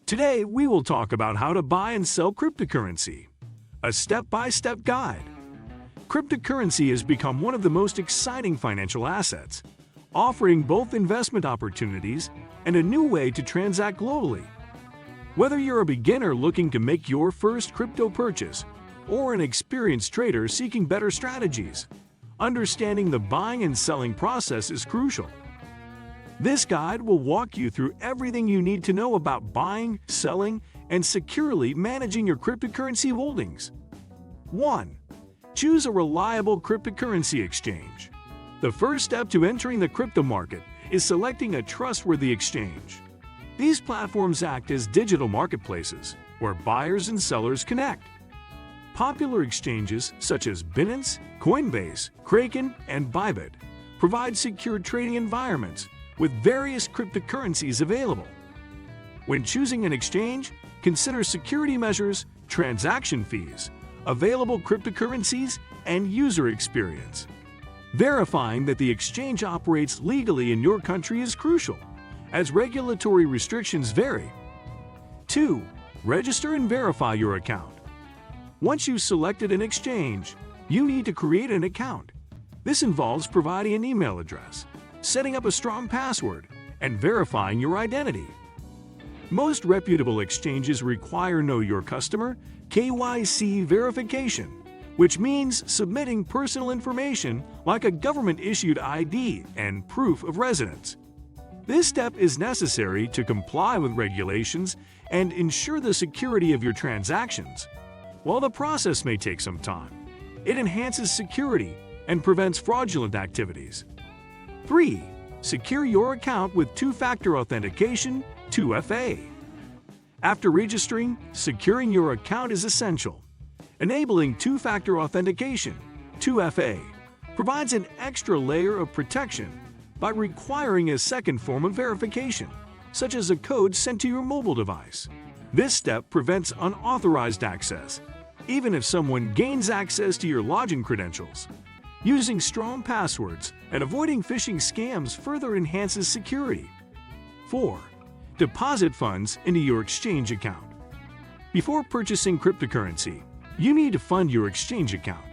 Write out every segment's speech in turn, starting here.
Today, we will talk about how to buy and sell cryptocurrency, a step-by-step guide. Cryptocurrency has become one of the most exciting financial assets, offering both investment opportunities and a new way to transact globally. Whether you're a beginner looking to make your first crypto purchase or an experienced trader seeking better strategies, understanding the buying and selling process is crucial. This guide will walk you through everything you need to know about buying, selling, and securely managing your cryptocurrency holdings. 1. Choose a reliable cryptocurrency exchange. The first step to entering the crypto market is selecting a trustworthy exchange. These platforms act as digital marketplaces where buyers and sellers connect. Popular exchanges such as Binance, Coinbase, Kraken, and Bybit provide secure trading environments with various cryptocurrencies available. When choosing an exchange, consider security measures, transaction fees, available cryptocurrencies, and user experience. Verifying that the exchange operates legally in your country is crucial, as regulatory restrictions vary. 2. Register and verify your account. Once you've selected an exchange, you need to create an account. This involves providing an email address, setting up a strong password, and verifying your identity. Most reputable exchanges require Know Your Customer (KYC) verification, which means submitting personal information like a government-issued ID and proof of residence. This step is necessary to comply with regulations and ensure the security of your transactions. While the process may take some time, it enhances security and prevents fraudulent activities. 3. Secure your account with two-factor authentication, 2FA. After registering, securing your account is essential. Enabling two-factor authentication, 2FA, provides an extra layer of protection by requiring a second form of verification, such as a code sent to your mobile device. This step prevents unauthorized access, even if someone gains access to your login credentials. Using strong passwords and avoiding phishing scams further enhances security. 4. Deposit funds into your exchange account. Before purchasing cryptocurrency, you need to fund your exchange account.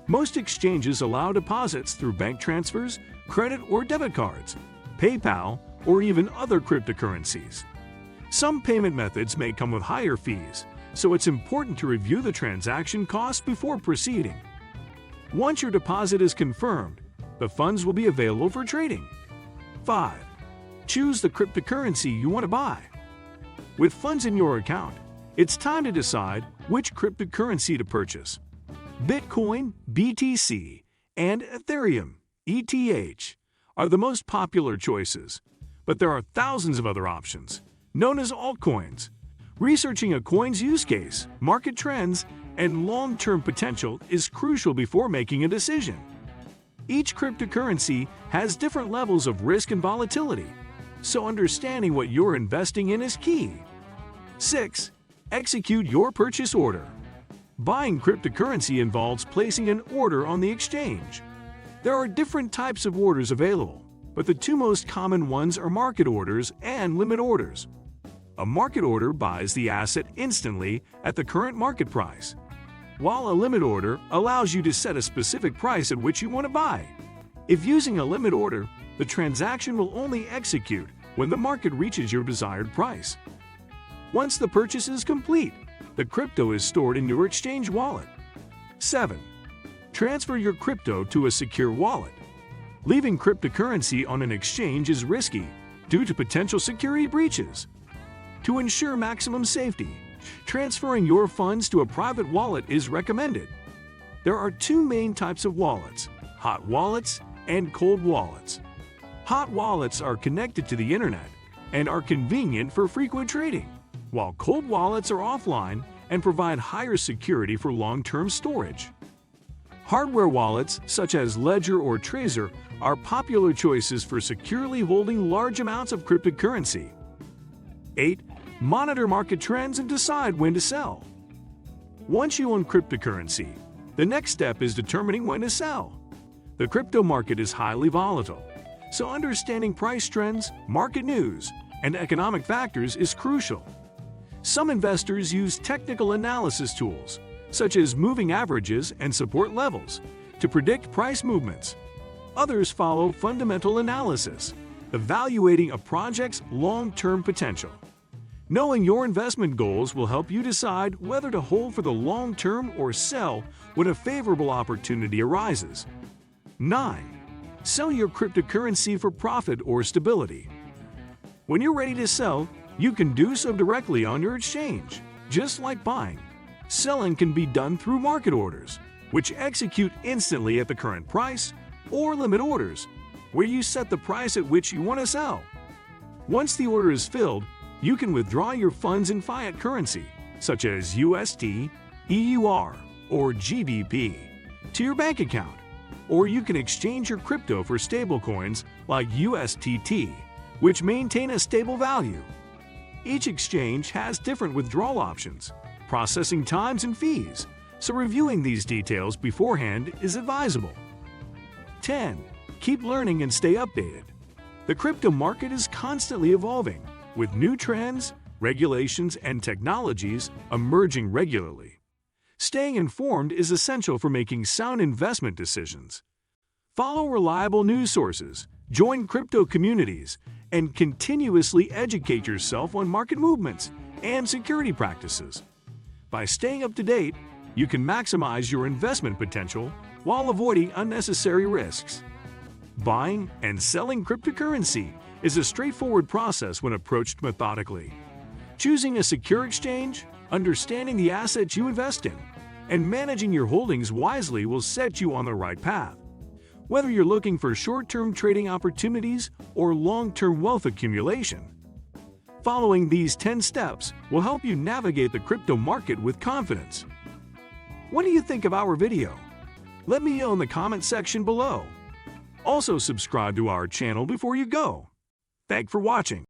Most exchanges allow deposits through bank transfers, credit or debit cards, PayPal, or even other cryptocurrencies. Some payment methods may come with higher fees, so it's important to review the transaction costs before proceeding. Once your deposit is confirmed, the funds will be available for trading. 5. Choose the cryptocurrency you want to buy. With funds in your account, it's time to decide which cryptocurrency to purchase. Bitcoin, BTC, and Ethereum, ETH, are the most popular choices, but there are thousands of other options, known as altcoins. Researching a coin's use case, market trends, and long-term potential is crucial before making a decision. Each cryptocurrency has different levels of risk and volatility, so understanding what you're investing in is key. 6. Execute your purchase order. Buying cryptocurrency involves placing an order on the exchange. There are different types of orders available, but the two most common ones are market orders and limit orders. A market order buys the asset instantly at the current market price, while a limit order allows you to set a specific price at which you want to buy. If using a limit order, the transaction will only execute when the market reaches your desired price. Once the purchase is complete, the crypto is stored in your exchange wallet. 7. Transfer your crypto to a secure wallet. Leaving cryptocurrency on an exchange is risky due to potential security breaches. To ensure maximum safety, transferring your funds to a private wallet is recommended. There are two main types of wallets: hot wallets and cold wallets. Hot wallets are connected to the internet and are convenient for frequent trading, while cold wallets are offline and provide higher security for long-term storage. Hardware wallets such as Ledger or Trezor are popular choices for securely holding large amounts of cryptocurrency. 8. Monitor market trends and decide when to sell. Once you own cryptocurrency, the next step is determining when to sell. The crypto market is highly volatile, so understanding price trends, market news, and economic factors is crucial. Some investors use technical analysis tools, such as moving averages and support levels, to predict price movements. Others follow fundamental analysis, evaluating a project's long-term potential. Knowing your investment goals will help you decide whether to hold for the long term or sell when a favorable opportunity arises. 9. Sell your cryptocurrency for profit or stability. When you're ready to sell, you can do so directly on your exchange. Just like buying, selling can be done through market orders, which execute instantly at the current price, or limit orders, where you set the price at which you want to sell. Once the order is filled, you can withdraw your funds in fiat currency, such as USD, EUR, or GBP, to your bank account, or you can exchange your crypto for stablecoins like USTT, which maintain a stable value. Each exchange has different withdrawal options, processing times and fees, so reviewing these details beforehand is advisable. 10. Keep learning and stay updated. The crypto market is constantly evolving, with new trends, regulations, and technologies emerging regularly. Staying informed is essential for making sound investment decisions. Follow reliable news sources, join crypto communities, and continuously educate yourself on market movements and security practices. By staying up to date, you can maximize your investment potential while avoiding unnecessary risks. Buying and selling cryptocurrency is a straightforward process when approached methodically. Choosing a secure exchange, understanding the assets you invest in, and managing your holdings wisely will set you on the right path. Whether you're looking for short-term trading opportunities or long-term wealth accumulation, following these 10 steps will help you navigate the crypto market with confidence. What do you think of our video? Let me know in the comment section below. Also subscribe to our channel before you go. Thanks for watching.